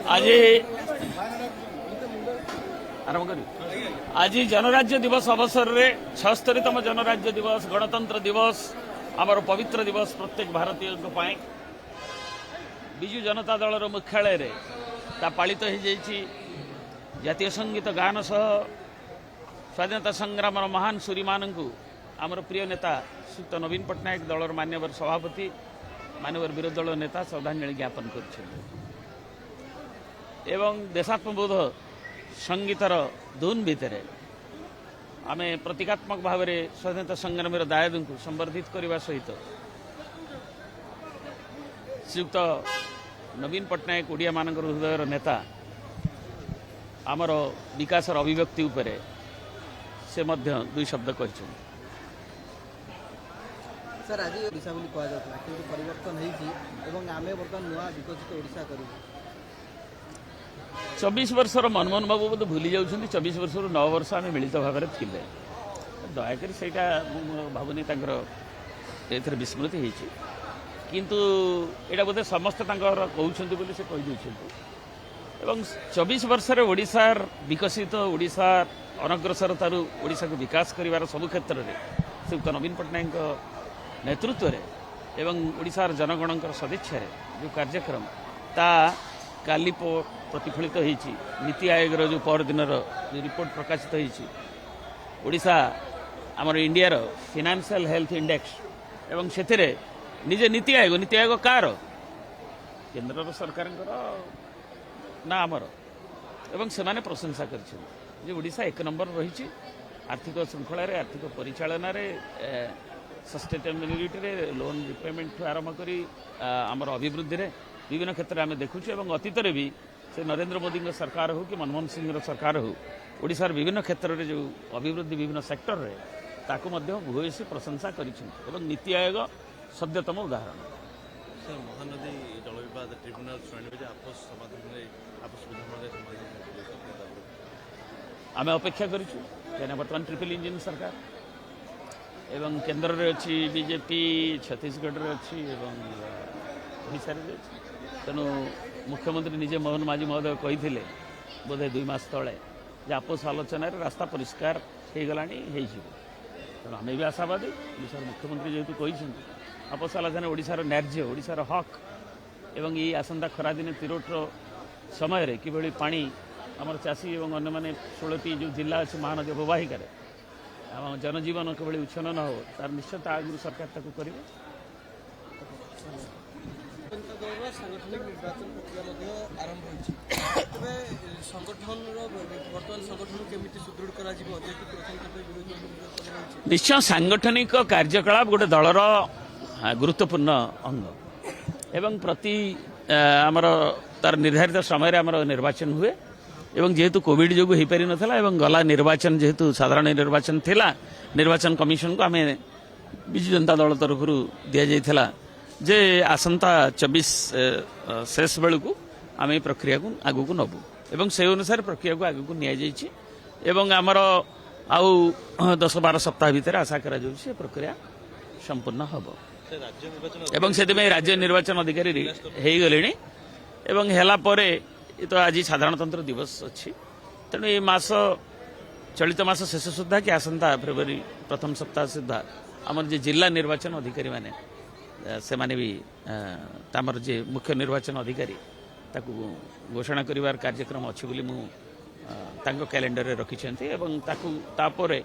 आज आरंभ कर आज जनराज्य दिवस अवसर में 76तम जनराज्य दिवस गणतंत्र दिवस आमर पवित्र दिवस प्रत्येक भारतीय विजु जनता दल मुख्यालय रे पालित हो जातीय संगीत गान सह स्वाधीनता संग्राम महान सूरी मानू आमर प्रिय नेता श्रीयुक्त नवीन पट्टनायक दलर मान्यवर सभापति मान्यवर विरोधी दल नेता श्रद्धांजलि ज्ञापन कर देशात्मबोध संगीतर धुन भितर आम प्रतीकात्मक भाव में स्वाधीनता संग्राम दायद को संवर्धित करने सहित श्रीयुक्त नवीन पट्टनायक ओडिया मान हृदय नेता आमर विकास अभिव्यक्ति उपरे से मध्य दुई शब्द कहते सर आज ओडिशा बोली कह जाता कि परिवर्तन होती आम बर्तमान नुआ विकसित ओडिशा करूँ 24 वर्षर मनमोहन बाबू बोध भूली जाऊँ 24 वर्ष 9 वर्ष आम मिलित भाव में थे दयाकोरी से भावनी ए विस्मृति होती किंतु एटा बोधे समस्ते कहते बोली से कहीदे 24 वर्ष ओडिशार विकसित ओडिशा अनग्रसरतार ओडिशा को विकास कर सबु क्षेत्र में श्रीयुक्त नवीन पट्टनायक नेतृत्व एवं ओडिशार जनगण सदिच्छा जो कार्यक्रम ता काली प्रतिफलित होती नीति आयोग जो परदिन जो रिपोर्ट प्रकाशित होती ओडिशा आमर इंडियार फाइनेंशियल हेल्थ इंडेक्स एवं से निजे नीति आयोग कार केंद्र सरकार ना आमर एवं से माने प्रशंसा कर ओडिशा 1 नंबर रही आर्थिक श्रृंखल आर्थिक परिचालन सस्टेनेबिलिटी रे लोन रिपेमेंट आरंभ करी आमर अभिवृद्धि रे विभिन्न क्षेत्र में देखुँ और अतीत भी से नरेंद्र मोदी सरकार हो कि मनमोहन सिंह सरकार हो ओडिशार विभिन्न क्षेत्र में जो अभिवृद्धि विभिन्न सेक्टर रे ताकू भूयसी प्रशंसा कर नीति आयोग सद्यतम उदाहरण सर महानदी जल विवाद ट्रिब्यूनाल शुणी आपस समाधान आम अपेक्षा करें बर्तमान ट्रिपल इंजिन सरकार एवं केंद्र रे अच्छी बीजेपी छत्तीसगढ़ रे अच्छी एवं ओडिशा रे तेणु मुख्यमंत्री निजे मोहन माझी महोदय कही बोधे 2 मास तले आपस आलोचन रास्ता परिष्कार हो गला तेणु आम भी आशावादी ओडिशार मुख्यमंत्री जेहेतु कही आपस आलोचना ओडिशार न्याय्य ओडिशार हक एवं ये आसंता खरादिने तिरोटर समय किभली पानी आमर चाषी और अन्य माने 16टी जो जिला अच्छे महानदी अववाहिकार जनजीवन किभली उच्छन न हो तार निश्चित आगु सरकार ताकू करेंगे सांगठनिक निर्वाचन प्रक्रिया आरंभ निश्चय सांगठनिक कार्यकलाप गोटे दलर गुरुत्वपूर्ण अंग एवं प्रति आमर तार निर्धारित समय आमर निर्वाचन हुए एवं जेहेतु कोविड जो हो पारि नथला एवं गला निर्वाचन जेहेतु साधारण निर्वाचन थिला निर्वाचन कमिशन को आम विजु जनता दल तरफ दि जाइथिला जे आसंता 24 शेष बेलू आम ये प्रक्रिया को आगू को नबू एवं से अनुसार प्रक्रिया को आगू को नि एवं आमर आउ 10-12 सप्ताह भितर आशा करा प्रक्रिया संपूर्ण हम एवं से राज्य निर्वाचन अधिकारी हो गले एवं हेला परे ये तो आज साधारणतंत्र दिवस अच्छी तेणु ये मास चलित मास शेष सुधा कि आसंता फेब्रुआरी प्रथम सप्ताह सुधा आमर जे जिला निर्वाचन अधिकारी माने से माने भी तामर जे मुख्य निर्वाचन अधिकारी ताकू घोषणा करिवार कार्यक्रम अच्छी बोली मु तांको कैलेंडर रे रखिछन्ती एवं ताकू तापरे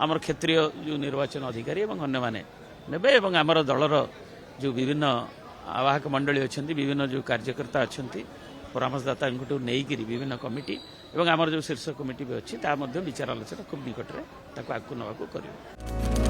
आमर क्षेत्रीय जो निर्वाचन अधिकारी एवं अन्य माने नेबे एवं आमर दलर जो विभिन्न आवाहक मंडली अछन्ती विभिन्न जो कार्यकर्ता अछन्ती परामर्शदाता नहीं विभिन्न कमिटी एवं आमर जो शीर्ष कमिटी भी अच्छी ता विचार आलोचना खूब निकट में आगू नवा करें।